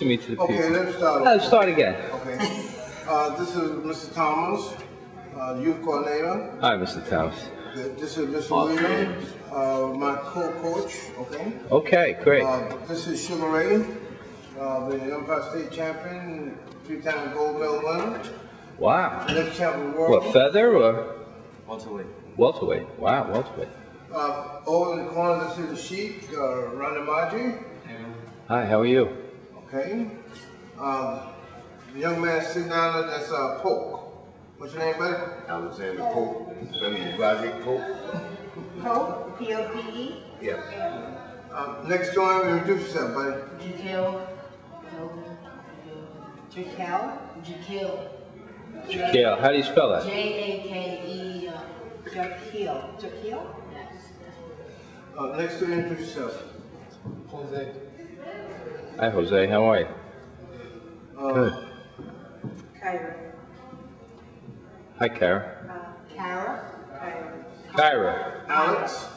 to me to the people. Okay, let's start. Let's start again. Okay. This is Mr. Thomas, youth coordinator. Hi, Mr. Thomas. This is Mr. Williams, my co-coach. Okay. Okay, great. This is Sugar Ray, the Empire State champion, 3-time gold medal winner. Wow. Next champion of the world. What, feather or? Welterweight. Welterweight. Wow, welterweight. Over in the corner, this is the Sheik, Ronda Maji. Hi, how are you? Okay. The young man sitting down there, that's Pope. What's your name, buddy? Alexander Pope. I mean, Roger Pope. Pope, P-O-P-E? Yeah. Next door, introduce yourself, buddy. Jaquel. How do you spell that? J-A-K-E, Jaquel. Yes. Next door, introduce yourself. Jose. Hi, Jose. How are you? Good. Kyra. Hi, Kara. Kyra. Alex.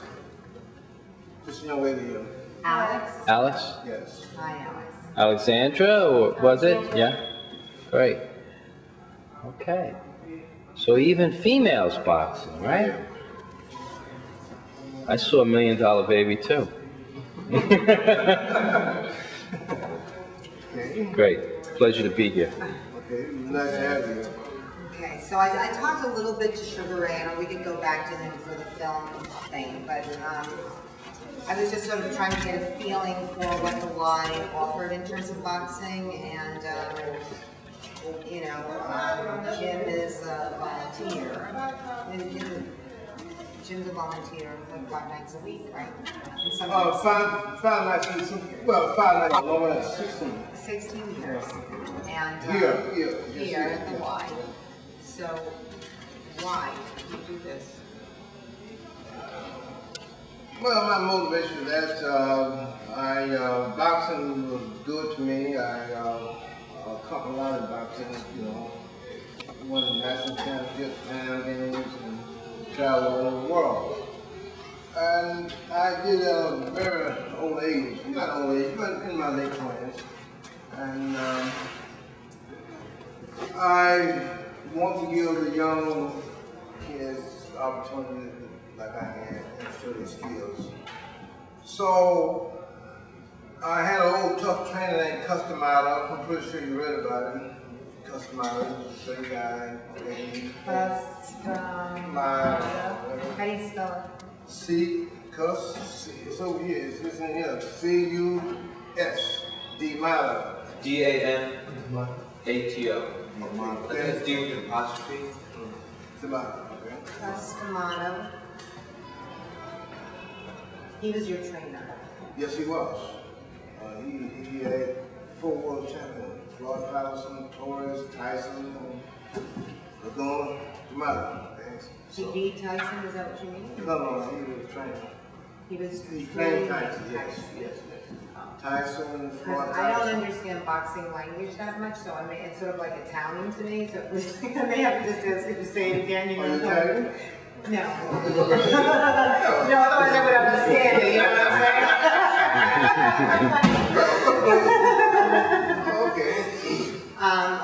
This young lady here. Alex. Alice? Yes. Hi, Alex. Alexandra, or was it? Yeah? Great. Okay. So even females boxing, right? I saw $1 Million Baby too. Okay. Great. Pleasure to be here. Okay. Nice to have you. Okay, so I talked a little bit to Sugar Ray, and we could go back to him for the film thing, but I was just sort of trying to get a feeling for what the Y offered in terms of boxing, and you know, Jim is a volunteer. Jim's a volunteer like 5 nights a week, right? And sometimes 5 nights, well, 5 nights, longer than 16. 16 years. And Here at the Y. So, why did you do this? Well, my motivation for that, boxing was good to me. I caught a lot of boxing, you know, won national championships, Pan Games, and traveled all over the world. And I did a very old age, not old age, but in my late 20s. And I want to give the young kids opportunity like I had and show their skills. So I had an old tough trainer named Customato. I'm pretty sure you read about him. Customato, the same guy. How do you spell it? It's over here. It's in here. C-U-S. D'Amato. D-A-N-A-T-O. That's D with an apostrophe. D'Amato, okay. Customato. He was your trainer. Yes, he was. He had 4 world champions: Floyd Patterson, Torres, Tyson, Laguna, D'Amato. He beat Tyson, is that what you mean? No, he was trained. He trained Tyson, yes. Tyson, Floyd I don't Patterson. understand boxing language that much, so I mean, it's sort of like Italian to me, so it was, I may have to just ask you to say it again, you know? Are you Italian? No. No, otherwise I would understand it, you know what I'm saying?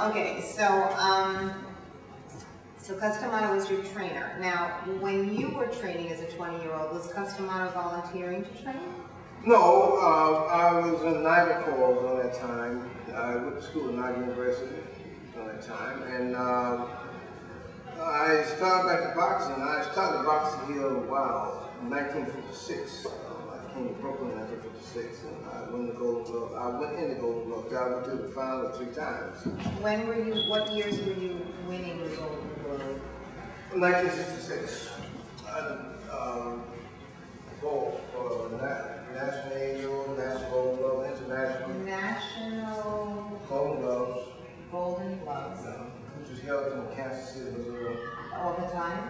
Okay, so Customato was your trainer. Now, when you were training as a 20-year-old, was Customato volunteering to train? No, I was in Niagara Falls on that time. I went to school at Niagara University on that time, and I started back to boxing. I started boxing here in 1956. I came to Brooklyn in 1956, and I won the Golden Glove. I went in the Golden Glove. I went to the final 3 times. What years were you winning the Golden Glove? 1966. Both for National AO, National Golden Glove, International. National Golden Gloves. Golden Gloves. Which was held in Kansas City, Missouri. All the time?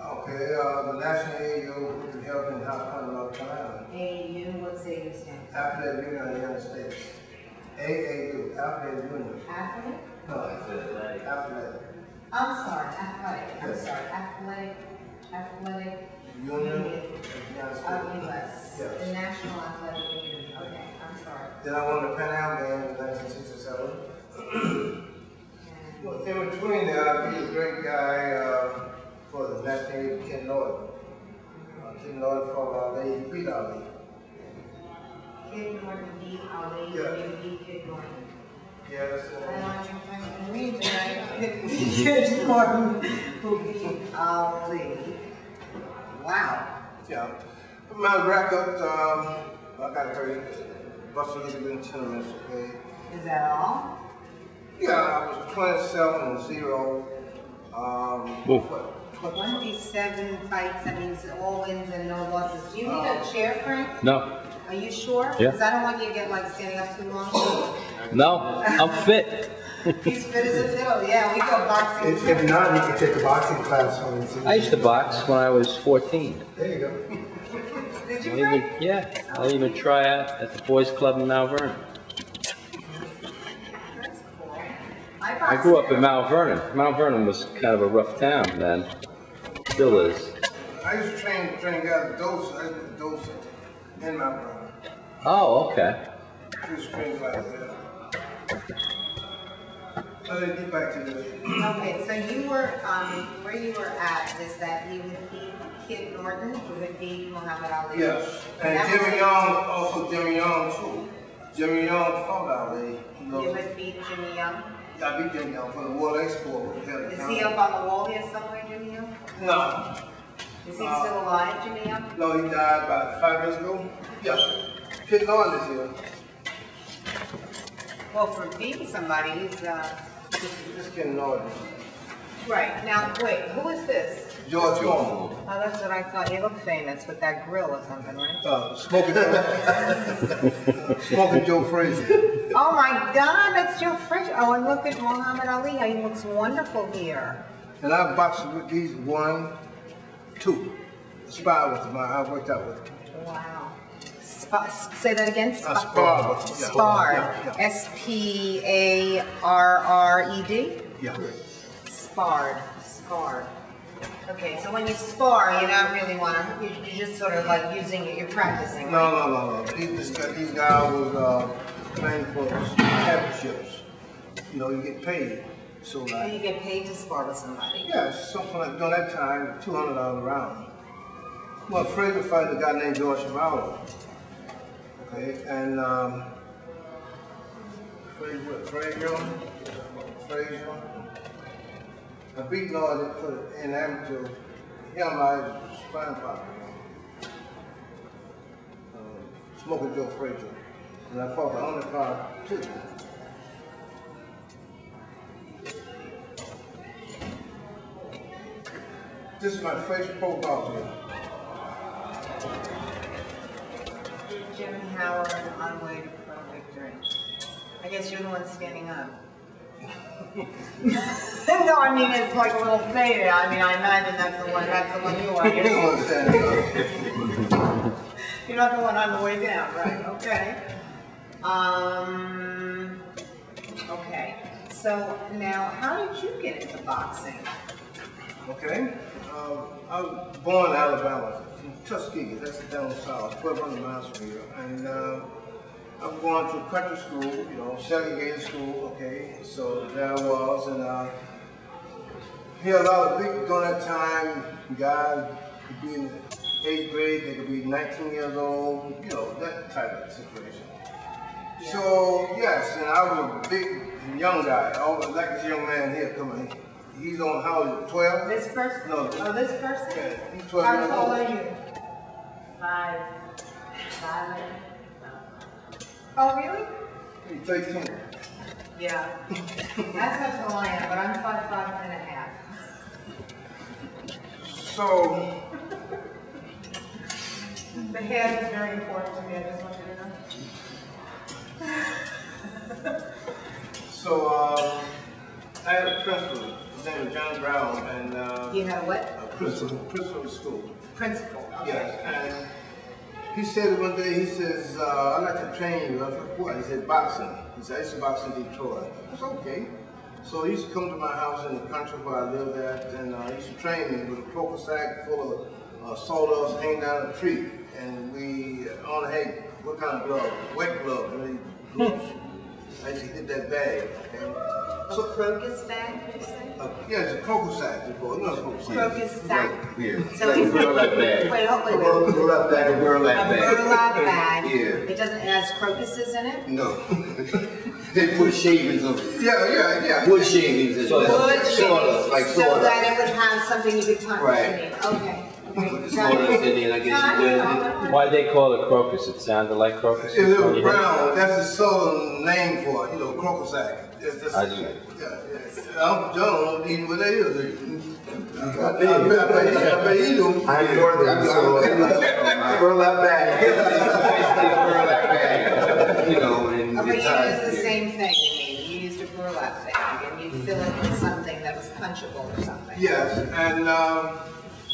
Okay, the National AU, which was held in House Park, North Carolina. AAU, what's AAU stand for? Athletic Union of the United States. AAU, Athletic Union. Athletic? No, athletic. I'm sorry, athletic. I'm sorry, athletic Union of the Union United States. of U.S. Yes. The National Athletic Union. Okay, I'm sorry. Then I won the Pan Am Games in Well, in between there, he's a great guy for the next name, Ken Norton. Ken Norton fought Ali, he beat Ali. Kid Norton beat Ali, Yeah. you beat Kid Norton. Yes. I know what you're trying to read tonight. Kid Norton who beat Ali. Wow. Yeah. My record, I got hurt, busted a little bit in tenements, okay? Is that all? Yeah, I was 27-0. Whoa. 27 fights, that means all wins and no losses. Do you need a chair, Frank? No. Are you sure? Yeah. Because I don't want you to get like standing up too long. No, I'm fit. He's fit as a fiddle, yeah, we go boxing. If not, you can take a boxing class from him. I used to box when I was 14. There you go. Did you, I even, Frank? yeah, I even try out at the boys club in Mount Vernon. That's cool. I I grew up in Mount Vernon. Mount Vernon was kind of a rough town then. Still is. I used to train guys with dose. I used to put dose in my brother. Oh, okay. I used to train guys there. So then get back to this. Okay, so you were, where you were at is that you would beat Kid Norton, you would beat Muhammad Ali. Yes, and that was- Jimmy Young, also Jimmy Young too. Jimmy Young fought Ali. You would beat Jimmy Young. Yeah, I beat Jimmy Young for the World Expo. Is he up on the wall here somewhere, Jimmy Young? No. Is he still alive, Jimmy Young? No, he died about 5 years ago. Yeah. Kid Norton is here. Well, for beating somebody, he's, This Kid Norton. right, now, wait, who is this? George Foreman. Oh, that's what I thought, you look famous with that grill or something, right? Smoking Joe Frazier. Oh my God, that's Joe Frazier. Oh, and look at Muhammad Ali, how he looks wonderful here. And I boxed with these 1, 2. Spy with them. I worked out with them. Wow. Say that again? Sparred with them. Yeah. Sparred. Yeah, yeah. S-P-A-R-R-E-D? Yeah. Sparred. Sparred. Okay, so when you spar, you don't really want to, you're just sort of like using it, you're practicing, right? No. These guys was playing for championships. You know, you get paid. So So like, you get paid to spar with somebody? yeah, something like during that time, $200 a round. Well, Frazier fighted a guy named George Chevalier. Okay, and Frazier. I beat Norton for an amateur. Yeah, my spine partner. Smoking Joe Frazier. And I fought the undercard too. This is my first profile here. Jimmy Howard on way to pro victory. I guess you're the one standing up. No, I mean, it's like a little faded. I mean, I imagine that's the one you are. You don't understand it. You're not the one on the way down, right? Okay. Okay. So now, how did you get into boxing? Okay. I was born in Alabama, from Tuskegee, that's down south, 1,200 miles from here. And I'm going to country school, you know, segregated school, okay. So there I was, and here a lot of big, during that time, guys could be in the 8th grade, they could be 19 years old, you know, that type of situation. Yeah. So, yes, and I was a big, young guy, always like this young man here coming. He's on how old is it, 12? This person? No. Oh, this person? Yeah, he's 12 How years tall old. are you? 5. Oh, really? He's 13. Yeah. That's how tall I am, but I'm 5'5" and a half. So, The head is very important to me, I just want you to know. so I had a principal, his name was John Brown, and You had a what? a principal of the school. Principal. Okay. Yes, and he said one day, he says, I'd like to train you. I was like, what? He said, boxing. He said, I used to box in Detroit. I said, okay. So he used to come to my house in the country where I lived at, and he used to train me with a poker sack full of sawdust hanging down a tree. And we only had, what kind of gloves? Wet gloves, really gloves. I used to hit that bag. Okay? A crocus bag, did you say? Yeah, it's a crocus sack. Crocus sack. Yeah. So Like a it's burlap bag. wait, A burlap bag. Like a burlap A bag. burlap bag. Yeah. It doesn't, it has crocuses in it? No. They put shavings on it. Yeah. Wood shavings in it. Wood Sawdust, like so sawdust. that it would have something you could touch Right. underneath. Okay. Put the sawdust in there, I guess you would. Why'd they call it crocus? It sounded like crocus. It was brown. That's the southern name for it. You know, crocus sack. I do. Yeah. I'm John. Even what that is. I bet you do. I'm northern, so burlap bag. Burlap bag. You know, and Okay, you it's used the same thing, you mean, you used a burlap bag, and you fill it with something that was punchable or something. Yes, and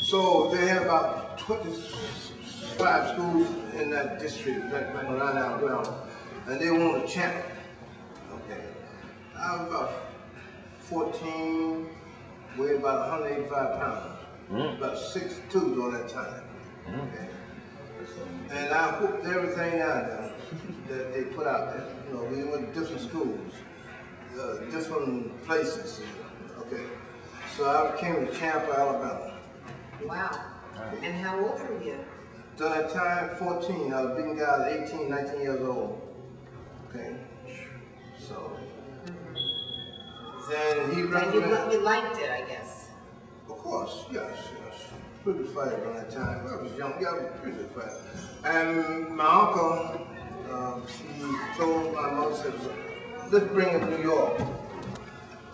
so they had about 25 schools in that district, right around Alabama, and they wanted a champ. Okay, I was about 14, weighed about 185 pounds, about 6'2" during that time. Okay. And I whooped everything out there that they put out there. You know, we went to different schools, different places. Okay, so I became the champ of Alabama. Wow. And how old were you? During that time, 14. I was beating guys 18, 19 years old. Okay, so then he And recommended. you liked it, I guess. Of course, yes. Pretty good fighter during that time. I was young, yeah, I was a pretty good fighter. And my uncle, he told my mother, said, let's bring him to New York.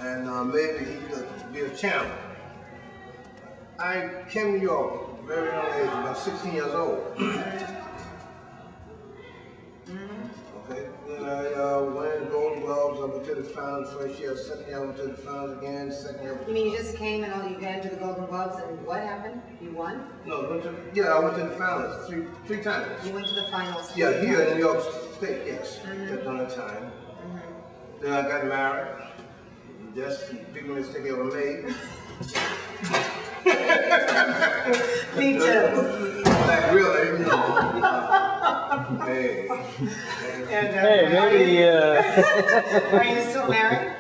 And maybe he could be a champ. I came to New York very young age, about 16 years old. Okay, then I went Golden Gloves, I went to the finals first year, second year I went to the finals again, second year. You mean you just came and you got into the Golden Gloves and what happened? You won? No, I went to the finals three times. You went to the finals? Yeah, here in New York State, yes, at that time. Then I got married. That's the big mistake I ever made. Me too. Like really, you know. Hey. Hey, maybe, Are you still married?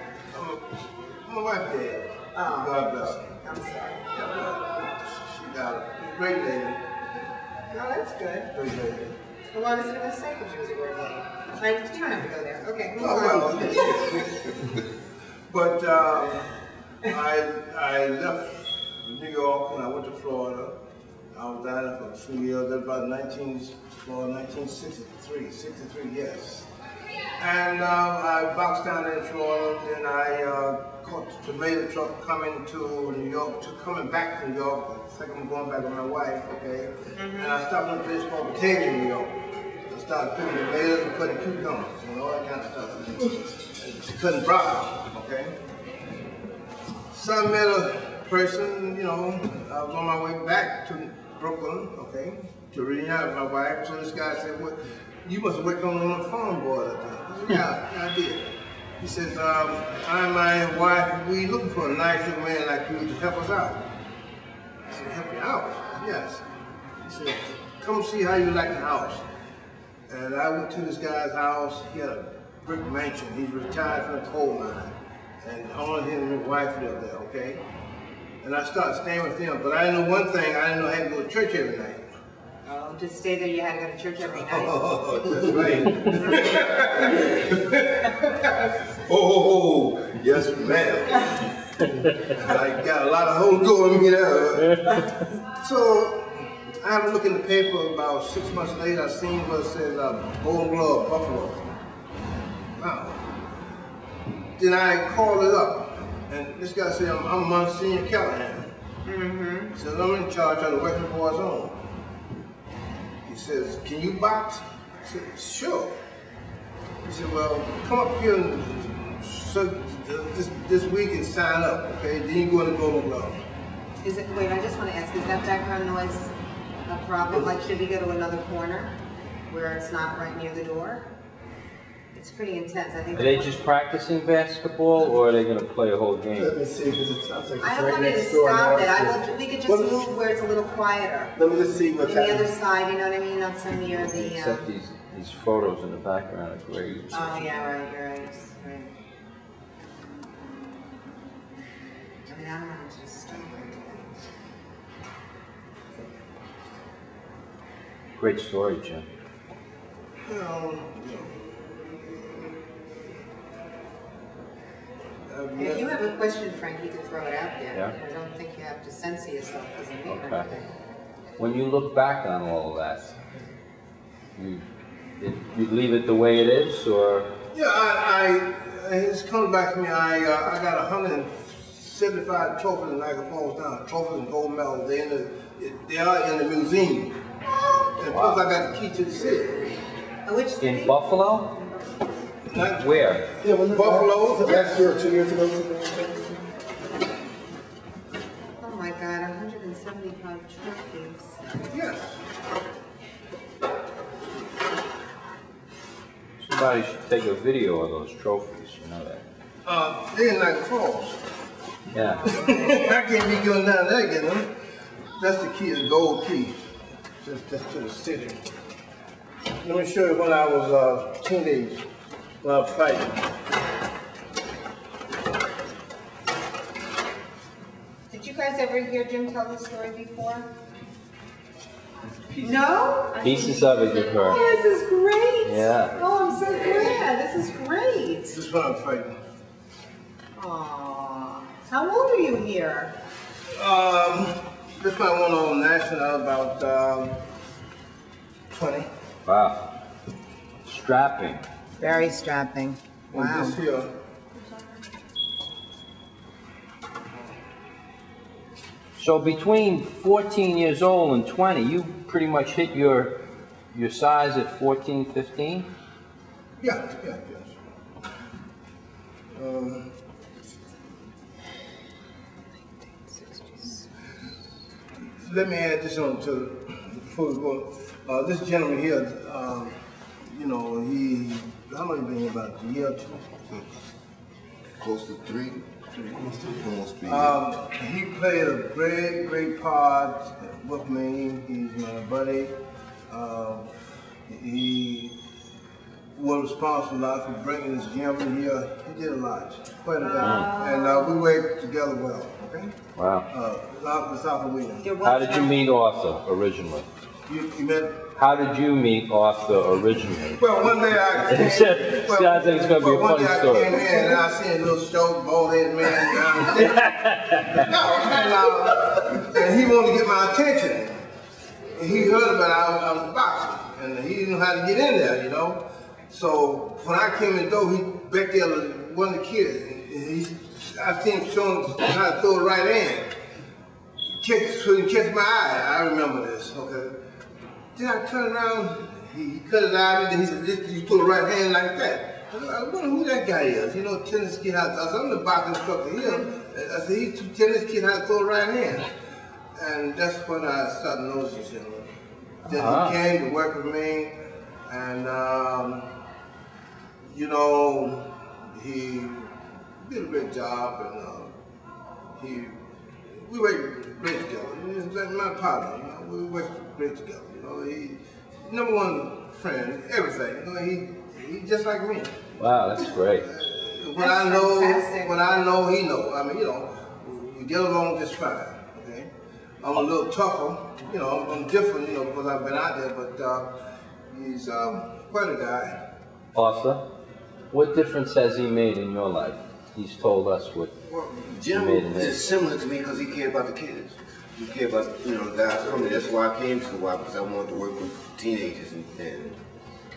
My wife dead. Oh. God bless her. I'm sorry. She got a great lady. No, that's good. Great lady. Well, was it a mistake if she was a great lady? Like, you don't have to go there. Okay, move Oh, on. well. But I left New York and I went to Florida. I was down there for 2 years, about 1963, yes. And I boxed down there in Florida, then I caught the tomato truck coming to New York, coming back to New York. I think I'm going back with my wife, okay? And I stopped at a place called Batavia, New York. I started picking tomatoes and putting cucumbers and all that kind of stuff. Cutting broccoli, okay? So I met a person, you know, I was on my way back to Brooklyn, okay, to reunite with my wife. So this guy said, well, you must have worked on the farm board up there. I said, yeah, I did. He says, I and my wife, we looking for a nice young man like you to help us out. I said, help you out? Yes. He said, come see how you like the house. And I went to this guy's house. He had a brick mansion. He's retired from the coal mine. And only him and his wife lived there, okay? And I started staying with them. But I didn't know one thing, I didn't know I had to go to church every night. Oh, to stay there, you had to go to church every night. Oh, that's right. Oh, yes, ma'am. I got a lot of Holy Ghost in me there. So, I have a look in the paper about 6 months later, I seen what says Golden Glove, Buffalo. Wow. Then I called it up, and this guy said, I'm Monsignor Callahan. He says, I'm in charge of the Working Boys Home. He says, can you box? I said, sure. He said, well, come up here this week and sign up, okay? Then you go to Golden Glove. Is it, wait, I just want to ask, is that background noise a problem? Like, should we go to another corner where it's not right near the door? It's pretty intense, I think. are they just practicing basketball, or are they going to play a whole game? Let me see, because it sounds like I it's don't right want you to next door. stop it. We could just move where it's a little quieter. Let me just see what's On the other happening. side, you know what I mean? Not so near the, Except these These photos in the background are great. Oh, yeah, right, you're right, right. I mean, I don't know how to start. Great story, Jim. If you have a question, Frank, you can throw it out there. Yeah. I don't think you have to censor yourself because of me or Okay. anything. When you look back on all of that, you leave it the way it is, or? Yeah, it's coming back to me. I got 175 trophies in Niagara Falls now. Trophies and gold medals. They are in the museum. And plus, I got the key to the city. Which city? In Buffalo? Where? Yeah, Buffalo. Last year or 2 years ago. Oh my God, 175 trophies. Yes. Somebody should take a video of those trophies, you know that. They're in Niagara Falls. Yeah. I can't be going down there getting them. That's the key, the gold key. Just to the city. Let me show you when I was a teenager, when I was fighting. Did you guys ever hear Jim tell this story before? No? Pieces of it you've heard. Oh, this is great. Yeah. Oh, I'm so glad. This is great. This is when I was fighting. Aww. How old are you here? This one went on national about 20. Wow. Strapping. Very strapping. And this here, So between 14 years old and 20, you pretty much hit your size at 14, 15? yes. Let me add this on to before we go. This gentleman here, you know, how long you been here? About a year or two? Close to 3. Almost 3 years. He played a great part with me. He's my buddy. He was responsible a lot for bringing this gentleman here. He did a lot, quite a bit. And we worked together well, okay? Wow. South of Williams. How did you meet Arthur originally? You met? How did you meet Arthur originally? Well, one day I came, Sounds like it's going to be a funny story. One day I came in and I seen a little short, bald-headed man down there. And he wanted to get my attention. And he heard about I was boxing, and he didn't know how to get in there, you know. So when I came in the door, he back there, one of the kids, I seen him showing how to throw the right hand. So he catch my eye. I remember this, okay. Then I turned around, he cut it out, and then he said, you throw the right hand like that. I wonder who that guy is. You know, tennis kid how to, I said, I'm the boxing instructor here. I said, he's a tennis kid how to throw the right hand. And that's when I started noticing him. Then he came to work with me, and you know, he did a great job, and we worked great together. He was like my partner, you know, we worked great together. You know, he number one friend, everything. You know, he just like me. Wow, that's great. When I know, he know. I mean, you know, we get along just fine. Okay, I'm a little tougher. You know, I'm different. You know, because I've been out there. But he's quite a guy. Arthur, what difference has he made in your life? He's told us what. Well, Jim is similar to me because he cared about the kids. He cared about, you know, the guys coming. That's why I came to the Y, because I wanted to work with teenagers, and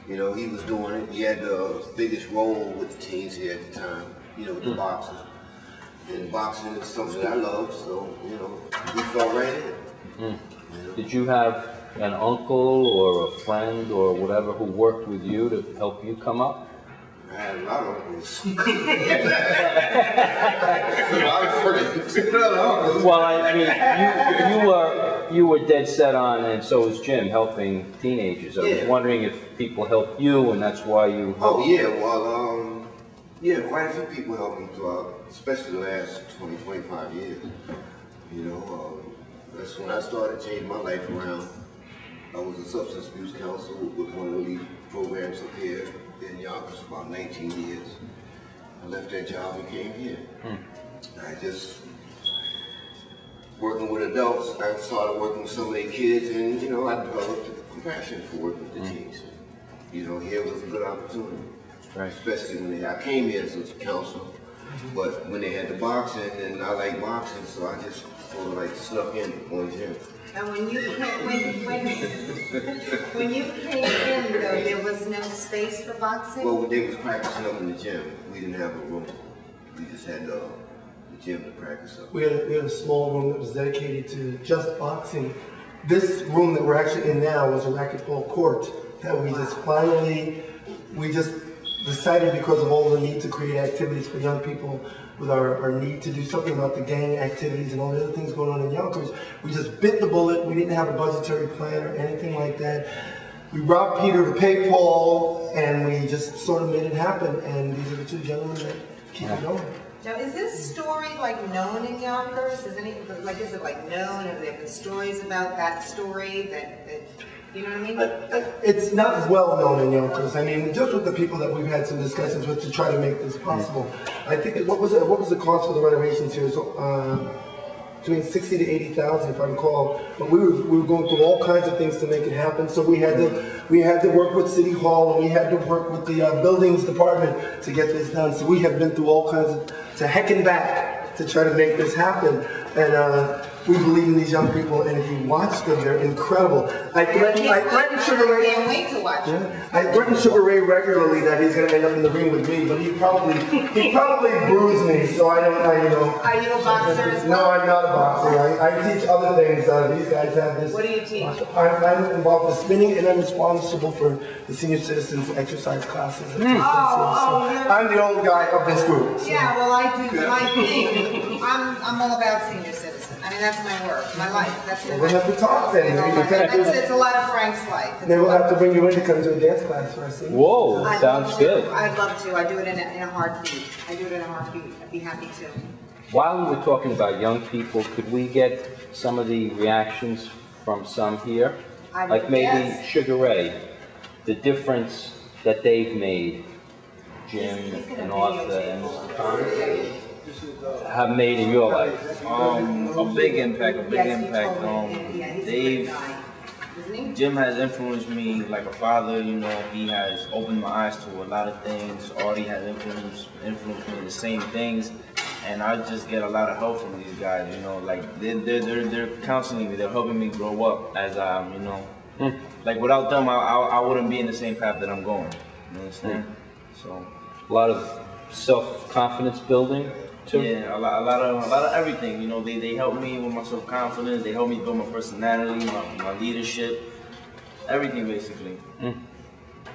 you know, he was doing it. He had the biggest role with the teens here at the time, you know, with the boxing. And boxing is something that I love, so, you know, we fell right in. You know? Did you have an uncle or a friend or whatever who worked with you to help you come up? I had a lot of uncles. Well, I mean, you were dead set on, and so was Jim, helping teenagers. I was wondering if people helped you, and that's why you. Oh yeah, well, yeah, quite a few people helped me throughout, especially the last 20, 25 years. You know, that's when I started changing my life around. I was a substance abuse counselor with one of the programs up here in Yonkers for about 19 years. I left that job and came here. I just, working with adults, I started working with some of their kids, and you know, I developed a compassion for working with the teens. You know, here was a good opportunity. Right. Especially when I came here as a counselor, but when they had the boxing, and I like boxing, so I just sort of like snuck in on the gym. And when you came in, though, there was no space for boxing? Well, when they was practicing up in the gym, we didn't have a room. We just had the gym to practice up. We had a small room that was dedicated to just boxing. This room that we're actually in now was a racquetball court that we just decided, because of all the need to create activities for young people, with our need to do something about the gang activities and all the other things going on in Yonkers, we just bit the bullet. We didn't have a budgetary plan or anything like that. We robbed Peter to pay Paul, and we just sort of made it happen. And these are the two gentlemen that keep it going. Now, is this story like known in Yonkers? Is it like known? Have there been stories about that story that you know what I mean? It's not well known in Yonkers. I mean, just with the people that we've had some discussions with to try to make this possible. I think what was the cost for the renovations here? So, between 60 to 80,000, if I recall. But we were going through all kinds of things to make it happen. So we had to work with City Hall, and we had to work with the buildings department to get this done. So we have been through all kinds of to heck and back to try to make this happen. And we believe in these young people, and if you watch them, they're incredible. I threaten Sugar Ray. I can't wait to watch them. I threaten Sugar Ray regularly that he's going to end up in the ring with me, but he probably bruised me. So I don't, you know. Are you a boxer as well? No, I'm not a boxer. I teach other things. These guys have this. What do you teach? I'm involved with spinning, and I'm responsible for the senior citizens exercise classes. I'm the old guy of this group. So. Yeah, well, I do my thing. I'm all about senior citizens. I mean, that's my work, my life. That's we'll have to talk then. It's a lot of Frank's life. Then we'll have to bring you in to come to a dance class for us. Whoa, sounds good. I'd love to. I do it in a heartbeat. I'd be happy to. While we were talking about young people, could we get some of the reactions from some here? Like maybe Sugar Ray, the difference that they've made, Jim and Arthur and Mr. Thomas, have made in your life? A big impact. Jim has influenced me like a father, you know. He has opened my eyes to a lot of things. Artie has influenced me in the same things, and I just get a lot of help from these guys, you know. Like they're counseling me, they're helping me grow up as you know. Like without them, I wouldn't be in the same path that I'm going. You understand? So a lot of self-confidence building too. Yeah, a lot of everything. You know, they help me with my self-confidence. They help me build my personality, my leadership, everything basically.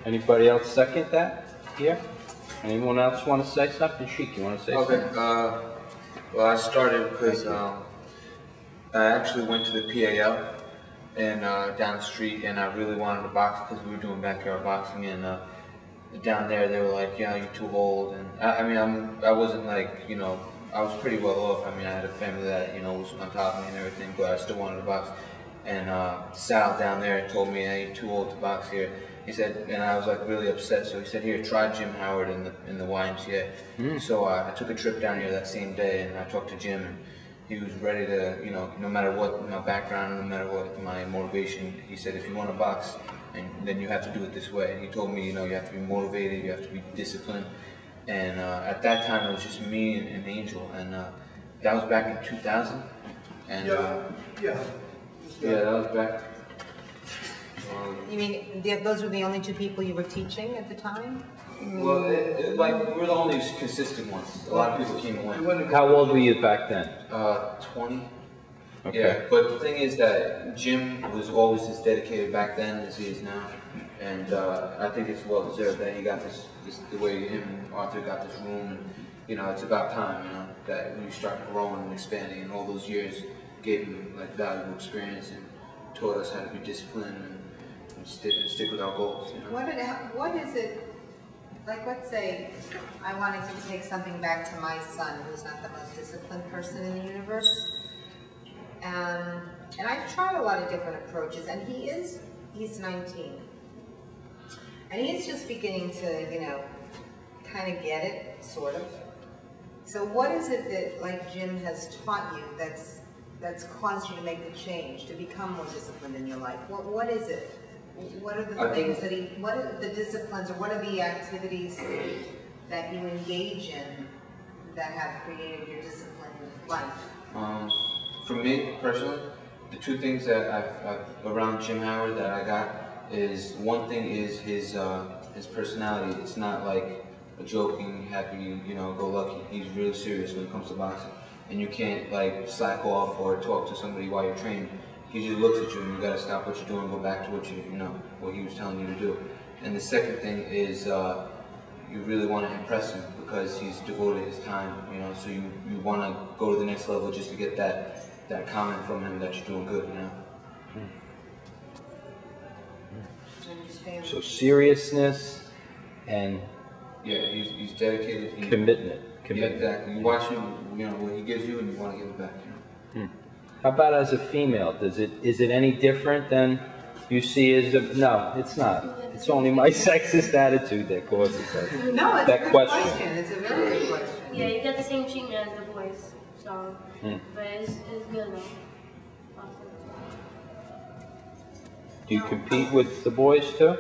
Anybody else second that here? Anyone else want to say something? Sheik, you want to say something? Well, I started because I actually went to the PAL and down the street, and I really wanted to box because we were doing backyard boxing, and down there they were like, yeah, you're too old. And I wasn't like, you know, I was pretty well off. I mean, I had a family that, you know, was on top of me and everything, but I still wanted to box. And Sal down there told me, hey, you're too old to box here. He said, and I was like really upset, so he said, here, try Jim Howard in the YMCA. So I took a trip down here that same day, and I talked to Jim, and he was ready to, you know, no matter what my background, no matter what my motivation, he said, if you want to box, and then you have to do it this way. And he told me, you know, you have to be motivated, you have to be disciplined. And at that time, it was just me and Angel, and that was back in 2000. And yeah, that was back. You mean those were the only two people you were teaching at the time? Well, like we're the only consistent ones. A lot of people came and went. How old were you back then? 20. Okay. Yeah, but the thing is that Jim was always as dedicated back then as he is now, and I think it's well deserved that he got this the way him and Arthur got this room. And, you know, it's about time, you know, that when you start growing and expanding, and all those years gave him like valuable experience and taught us how to be disciplined and stick with our goals. You know? What is it? Like, let's say I wanted to take something back to my son, who's not the most disciplined person in the universe. And I've tried a lot of different approaches, and he's 19. And he's just beginning to, you know, kind of get it, sort of. So what is it that, like Jim has taught you that's caused you to make the change, to become more disciplined in your life? What is it? What are the things that what are the disciplines, or what are the activities that you engage in that have created your disciplined life? For me, personally, the two things that I've around Jim Howard that I got is, one thing is his personality. It's not like a joking, happy, you know, go lucky. He's really serious when it comes to boxing. And you can't like slack off or talk to somebody while you're training. He just looks at you and you gotta stop what you're doing, go back to what what he was telling you to do. And the second thing is you really want to impress him because he's devoted his time, you know, so you want to go to the next level just to get that comment from him that you're doing good, you know. So seriousness and yeah, he's dedicated. Commitment. Yeah, exactly. You watch him, you know, what he gives you, and you want to give it back. You know? How about as a female? Is it any different than you see as a? No, it's not. It's only my sexist attitude that causes that. No, it's that a good question. It's a very good question. Yeah, you get the same treatment as the boys, so but it's good though. Do you compete with the boys too?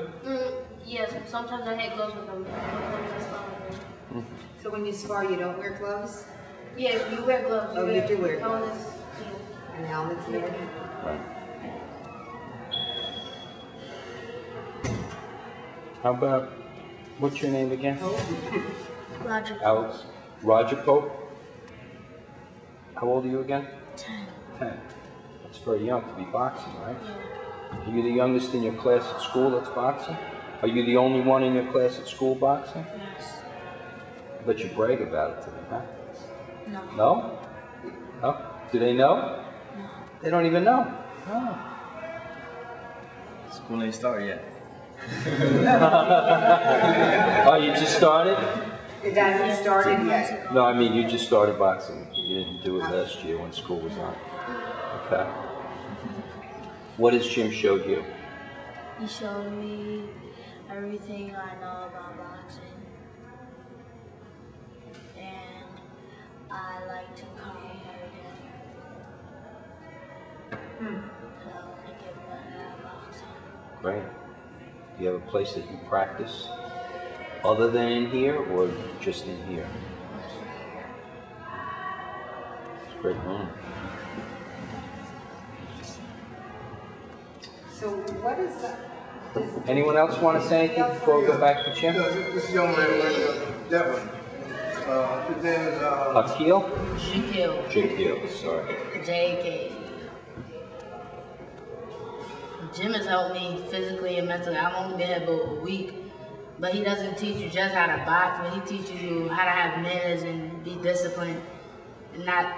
Yes, sometimes I had gloves with them. Sometimes I spar with them. So when you spar, you don't wear gloves? Yes, you wear gloves. Oh, you do wear gloves. Helmets, And helmets and everything? Right. How about, what's your name again? Roger. Alex? Roger Pope? How old are you again? 10. 10. That's very young to be boxing, right? Are you the youngest in your class at school that's boxing? Are you the only one in your class at school boxing? Yes. But you brag about it to them, huh? No. No? No? Do they know? No. They don't even know. Oh. School ain't started yet. Oh, you just started? It hasn't started yet. No, I mean, you just started boxing. You didn't do it last year when school was on. Okay. What has Jim showed you? He showed me everything I know about boxing. And I like to come every day. So to get better at boxing. Great. Do you have a place that you practice other than in here or just in here? It's a great room. So what is that? Anyone else want to say anything before we go back to Jim? This young man went that one. His name is Akil? Shaquille. Jakil, sorry. JK. Jim has helped me physically and mentally. I've only been here about a week, but he doesn't teach you just how to box, but he teaches you how to have manners and be disciplined. And not,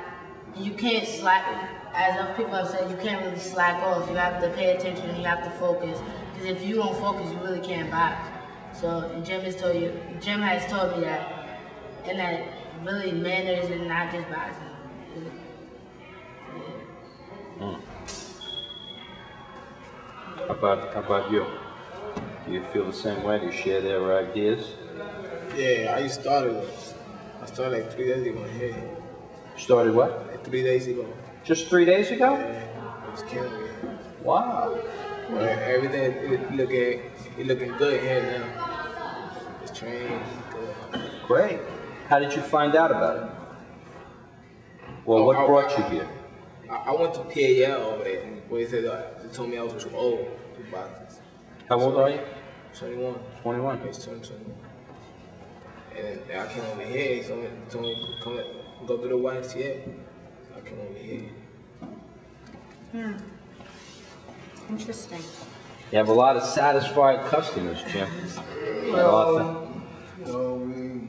you can't slack, as other people have said, you can't really slack off. You have to pay attention and you have to focus. Because if you don't focus, you really can't box. So Jim has told me that, and that really manners and not just boxing. How about you? Do you feel the same way? Do you share their ideas? Yeah, I started like 3 days ago here. Started what? Like 3 days ago. Just 3 days ago? Yeah, it was killing me. Wow. Well, everything it looking good here now. It's trained good. Great. How did you find out about it? Well, what brought you here? I went to PAL over there. Where they told me I was too old to box. How old are you? 21. 21. It's 21. And then I came over here. He told me to go to the YMCA. I came over here. Interesting. You have a lot of satisfied customers, Jim. well, you know,